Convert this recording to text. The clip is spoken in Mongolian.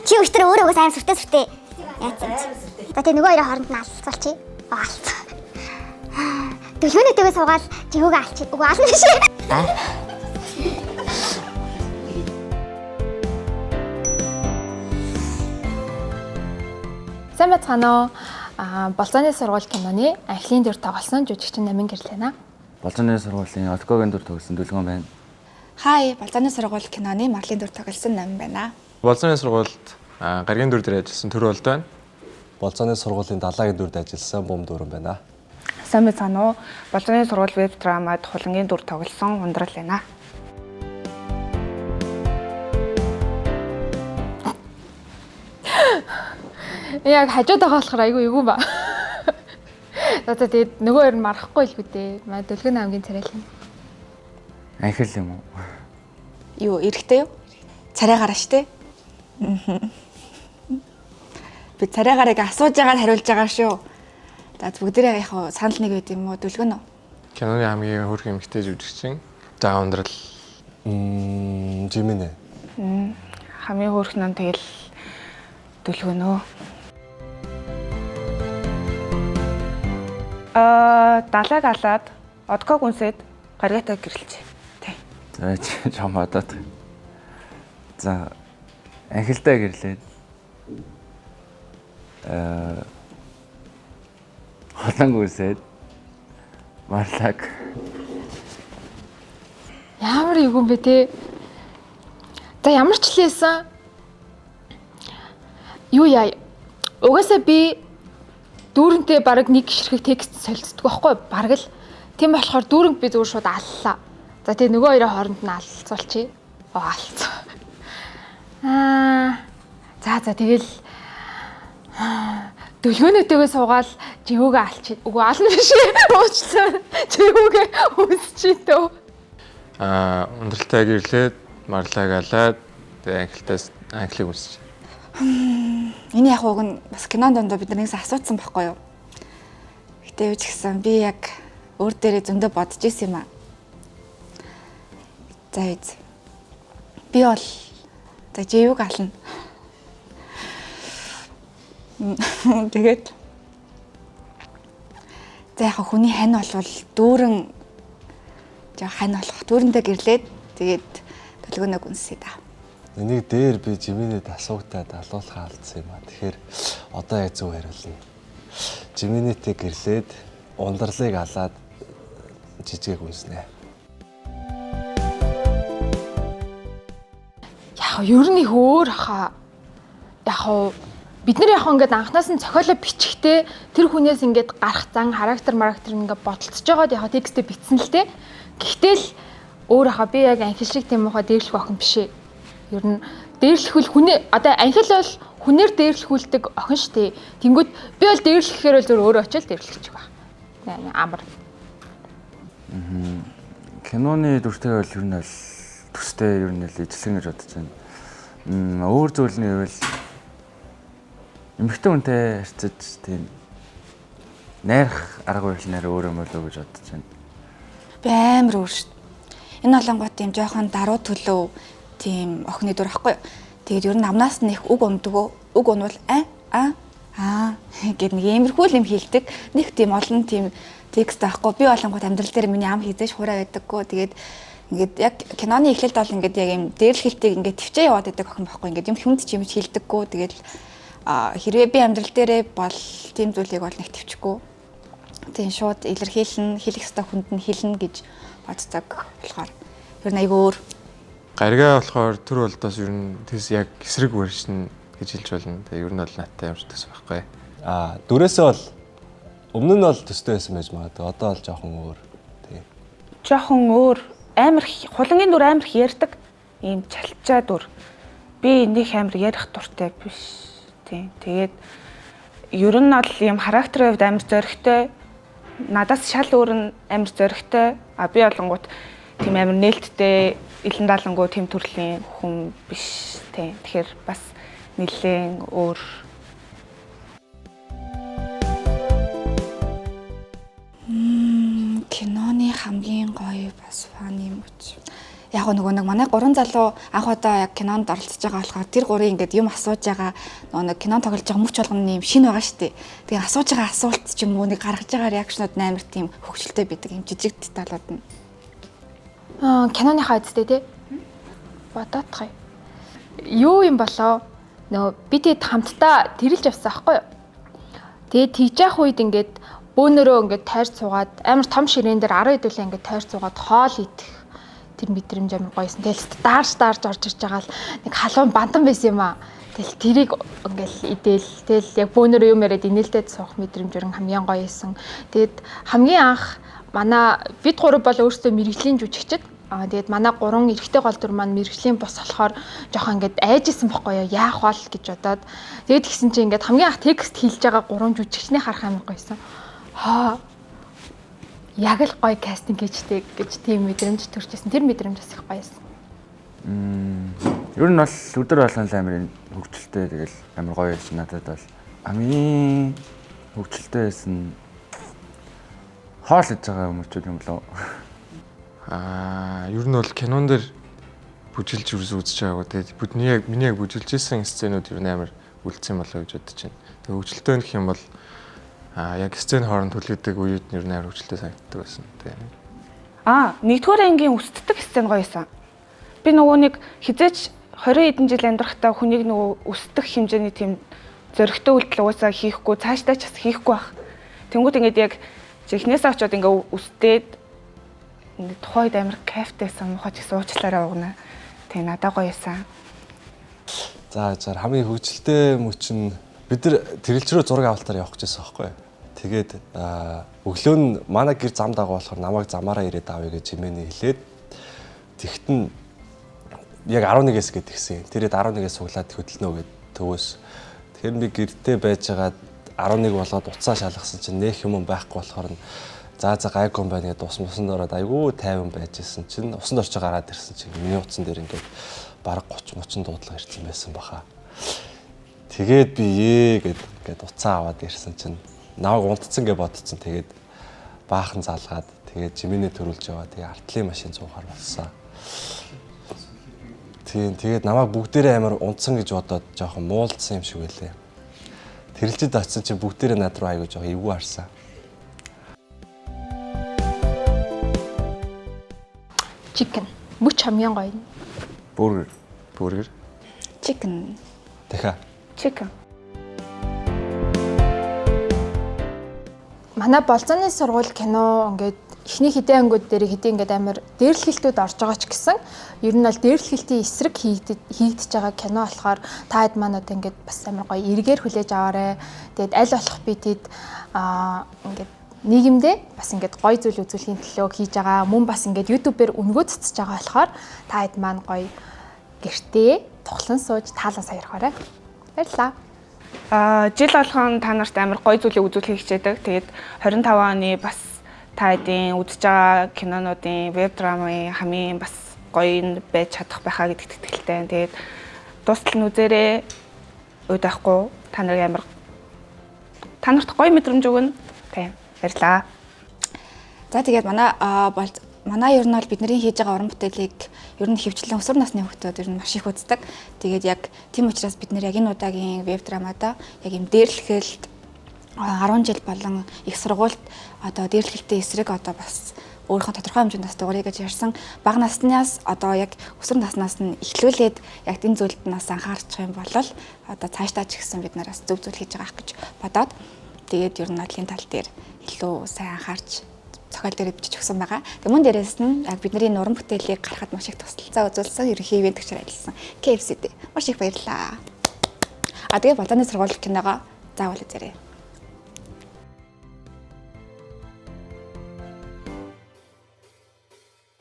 Чи өчтөр өөрөө угсаа аим сүртэй. Яац юм. За тэгээ нөгөө хоёрын хооронд нь алцуулчих. Алц. Төлөвнөтэйгээ суугаад жигүүгээ алчих. Үгүй ална биш. Сайн бацгаана уу? Болзооны сургууль киноны анхлын дүр тоглосон жүжигчин Намин гэрлэнэ. Болзооны сургуулийн Олкогийн дүр тоглосон Дүлгэн байна. Хай, Болзооны сургууль киноны Марлын дүр тоглосон Намин байна. Болзооны сургуульд гаргийн дүр дээр ажилласан Төр болд байна. Болзооны сургуулийн далаагийн дүрд ажилласан Бум Дүүрэн байна. Сайн бацгаана уу? Болзооны сургууль веб драмад хулангийн дүр тоглосон Ундрал байна. Яг хажууд байгаа болохоор айгүй эвгүй ба. За тэгээд нөгөө хоёр нь марахгүй л үү дээ. Маа Дүлгэн аймгийн царайлан. Анхил юм уу? Юу, эрэхтэй юу? Царайгаараа штэ. Би царайгаарыг асууж байгаад хариулж байгаа шүү. За бүгдээрээ яг санал нэг байд юм уу? Дүлгэн үү? Киноны хамгийн хөрх эмэгтэй жүжигчин. За Ундрал. Жиминэ. Хамгийн хөөрх нь тэгэл Дүлгэн үү. Далайг алаад одког үнсээд гаргатаа гэрэлж. Тий. За чам одоод. За анхилдаа гэрлээд холонг үсээд марлаг. Ямар эвгүй бэ те? За ямар ч лээсэн юу яа. Угаасаа би дүүрэнтэй бараг нэг гişрхэг текст солилцдог байхгүй бараг л. Тийм болохоор дүүрэнг би зүгээр шууд аллаа. За тэгээ нөгөө хоёрын хооронд нь алцуулчих. Алц. За тэгэл Дүлгөнөтэйгээ суугаал жигүүгээ алчих. Үгүй ална биш. Уучлаа. Жигүүгээ үсчий дөө. Ундралтай гэрлээд марлаг алаад тэгээ анхилтаас анхлыг үсч. Энэ яг уг нь бас кинонд дондоо бид нэгээс асуусан байхгүй юу? Гэтэ юу ч гэсэн би яг өөр дээрээ зөндөө бодож исэн юм аа. За үз. Би бол за живүүг ална. Тэгээд за яг хүний хань болвол дүүрэн жаа хань болох дүүрэндээ гэрлээд тэгээд төлгөнөг үнсээ да. Энийг дээр би Жиминэд асуугтаад алуулахаа алдсан юм аа. Тэгэхээр одоо яг зөв хариулна. Жиминэтэй гэрлээд Ундралыг алаад жижигээг үнснэ. Яг ер нь их өөр хаа. Яг бид нар яг ингээд анханаас нь цохиолоо бичихтэй тэр хүнээс ингээд гарах зан характер ингээд бодолцож байгаад яг текстээ бичсэн л те. Гэхдээ л өөр хаа би яг анхил шиг тийм ухаа дээрлэх охин биш ээ. Ер нь дээрлэхүүл хүнээ одоо анхил бол хүнээр дээрлэхүүлдэг охин штэ. Тэнгүүд би бол дээрлэхээр л зөв өөрөө очил дээрлэхчих ба. Амар. Киноны дүртэй бол ер нь л төстэй ер нь л ижилхэн гэж бодож байна. Өөр зүйлний байвал эмэгтэй хүнтэй харьцаж тийм найрах арга барил нэр өөр юм болов уу гэж бодож байна. Би амар өөр шүү дээ. Энэ болонгууд тийм жоохон даруу төлөв тийм охины дүр ахгүй. Тэгээд ер нь амнаас нь их үг өмдгөө. Үг өнвөл гэд нэг иймэрхүү юм хэлдэг. Нэг тийм олон тийм текст байхгүй. Би болонгууд амьдрал дээр миний ам хийдэж хураа байдаггүй. Тэгээд ингээд яг киноны эхлэлд бол ингээд яг юм дээрлэхэлтийг ингээд төвчөө яваад байдаг охин байхгүй. Ингээд юм хүнд ч юм хэлдэггүй. Тэгээд хэрвээ би амьдрал дээрээ бол тийм зүйлийг бол нэг төвчгүй. Тийм шууд илэрхийлэн хэлэх ёстой хүнд нь хэлнэ гэж боддог болохоор ер нь айгүй өөр. Гаргаа болохоор Төр болдоос ер нь тэс яг эсрэг вершн гэж хэлж болно. Тэгээ ер нь бол надтай ямар ч төс байхгүй. Дүрээсээ бол өмнө нь бол төстэй байсан байж магадгүй. Одоо бол жоохон өөр. Тий. Жоохон өөр амар хулангийн дүр амар ярьдаг. Ийм чалчаа дүр. Би нэг амар ярих дуртай биш. Тий. Тэгээд ер нь бол ийм характерын хувьд амар зоригтой. Надаас шал өөр нь амар зоригтой. Би болонгууд тийм амар нээлттэй илэн даалангуу тийм төрлийн хүн биш. Тий. Тэгэхээр бас нэлээд өөр. Киноны хамгийн гоё бас фан юм уу? яг нөгөө нэг манай 3 залуу анх удаа яг кинонд оролцож байгаа болохоор тэр гурийн ингээд юм асууж байгаа нөгөө нэг кинон тоглож байгаа мөч болгоны юм шин байгаа шүү дээ. Тэгээ асууж байгаа асуулт ч юм уу нэг гаргаж байгаа реакшнууд амар тийм хөвгчлөлтэй байдаг юм жижиг деталууд нь. Киноныхаа үстэй тий. Бодоодхой. Юу юм болоо? Нөгөө бид хэд хамтдаа тэрэлж явсан аахгүй юу? Тэгээ тэгж явах үед ингээд бөөнөрөө ингээд тайрч суугаад амар том ширээн дээр 10 хэдүүлээ ингээд тайрч суугаад хоол идэх тэр мэдрэмж амар гоёсэн. Тэгэл даарж орж ирж байгаа л нэг халуун бантан байсан юм аа. Тэгэл тэрийг ингээл идээл тэгэл яг бөөнөрөө юм яриад инээлтэд суух мэдрэмж өрн хамгийн гоё байсан. Тэгэд хамгийн анх манай бид гурав бол өөрсдөө мэрэгжлийн жүжигчд. Тэгээд манай 3 эрэгтэй гол дүр маань мэрэгжлийн бос болохоор жоохон ингээд айжсэн бохгүй юу яах бол гэж бодоод тэгээд гисэн чинь ингээд хамгийн анх текст хэлж байгаа 3 жүжигчний харах амар гоёсэн. Яг л гоё кастинг хийжтэй гэж тийм мэдрэмж төрчихсэн. Тэр мэдрэмж бас их гоёсэн. Ер нь бол өдөр болгон амар хөвгчлөлтэй тэгэл амар гоё байсан надад бол. Амийн хөвгчлөлтэй байсан. Хоол хийж байгаа хүмүүст юм болов. Ер нь бол кинон дээр бүжилж үзэж байгаагүй. Тэгээд миний яг бүжилж исэн сценүүд ер нь амар үлдсэн болоо гэж бодож байна. Тэгээд хөгжилтэй гэх юм бол яг сцен хооронд түлхээдэг үед ер нь амар хөгжилтэй санагддаг байсан. Нэгдүгээр ангийн өсддөг сцен гоёсан. Би нөгөө нэг хизээч 20 хэдэн жил амьдрахтаа хүнийг нөгөө өсдөх хэмжээний тийм зөрөгтэй үйлдэл уусаа хийхгүй цаашдаа ч бас хийхгүй байх. Тэнгүүд ингээд яг чихнээс очиод ингээд өсдээд ингээд тухайд амар кайфтайсан мохож гэсэн уучлаарай угна. Тэг надад гоёсан. За хамгийн хөгжилтэй мөч нь бид нар тэрэлчрөө зураг авалтаар явах гэжсэн байхгүй. Тэгээд өглөө нь манай гэр зам дагуу болохоор намайг замаараа ирээд авъя гэж хэмээнэ хэлээд тэгтэн яг 11-ээс гээд гисэн. Тэрээд 11-ээс суглаад хөдөлнө гэд төвөөс. Тэгэхээр би гэртээ байжгаад 11 болоод уцаа шалгасан чинь нэх юм байхгүй болохоор за гайгүй юм байна гэдээ усанд ороод айгүй тайван байжсэн чинь усанд орч гараад ирсэн чинь миний утсан дээр ингээд бараг 30-30 дуудлага ирсэн байсан баха. Тэгээд би гээд ингээд уцаа аваад ирсэн чинь наваг унтцсан гэж бодсон. Тэгээд баахан залгаад тэгээд жимэнэ төрүүлж яваа. Тэгээд артлын машин цуухаар болсон. Тэгээд намайг бүгдээрээ амар унтсан гэж бодоод жоохон муулдсан юм шиг байлээ. Тэрэлжид очсон чинь бүгдээрээ над руу аягүй жоохон эвгүй харсан. Chicken. Мөч хамгийн гоё. Бургер. Chicken. Дахиад. Chicken. Манай болзооны сургууль кино ингээд эхний хэдэн ангууд дээр хэдий ингээд амар дээрлэхэлтүүд орж байгаа ч гэсэн ер нь бол дээрлэхэлтийн эсрэг хийгдэж байгаа кино болохоор та хэд маань одоо ингээд бас амар гоё эргээр хүлээж аваарэ. Тэгээд аль болох би тэд ингээд нийгэмдээ бас ингээд гоё зүйл үзүүлэхийн төлөө хийж байгаа. Мөн бас ингээд YouTube-ээр өнгөө цэцэж байгаа болохоор та хэд маань гоё гэртээ тухлан сууж таалан саярхаарай. Баярлалаа. Жил болгон та нарт амар гоё зүйлийг үзүүлэхийг хичээдэг. Тэгээд 25 оны бас та хэдийн үзэж байгаа кинонуудын веб драмын хамгийн бас гоё байж чадах байхаа гэдэгт итгэлтэй. Тэгээд дуустал нь үзээрэй. Уйд байхгүй та нарт гоё мэдрэмж өгнө. Тийм. Баярлалаа. За тэгээд манай ер нь бол бидний хийж байгаа уран бүтээлийг ер нь хөвчлэн өсвөр насны хүүхдүүд ер нь маш их үздэг. Тэгээд яг тийм учраас бид нэр яг энэ удаагийн веб драмада яг юм дээрлэхэлт 10 жил болон их сургуульд одоо дээрлэхэлтийн эсрэг одоо бас өөрийнхөө тодорхой хэмжээнд бас дуурай гэж ярьсан. Бага наснаас одоо яг өсвөр наснаас нь эхлүүлээд яг энэ зүйлд нас анхаарчих юм бол одоо цаашдаа ч гэсэн бид нараас зөв зүйл хийж байгаа гэж бодоод тэгээд ер нь энэ тал дээр илүү сайн анхаарч цохол дээр бичиж өгсөн байгаа. Мөн дээрээс нь яг бидний уран бүтээлийг гаргахад маш их тусалцаа үзүүлсэн ерөнхий ивент гчээр ажилласан KFC-д маш их баярлалаа. Тэгээ болооны сургууль киногоо заавал үзээрэй.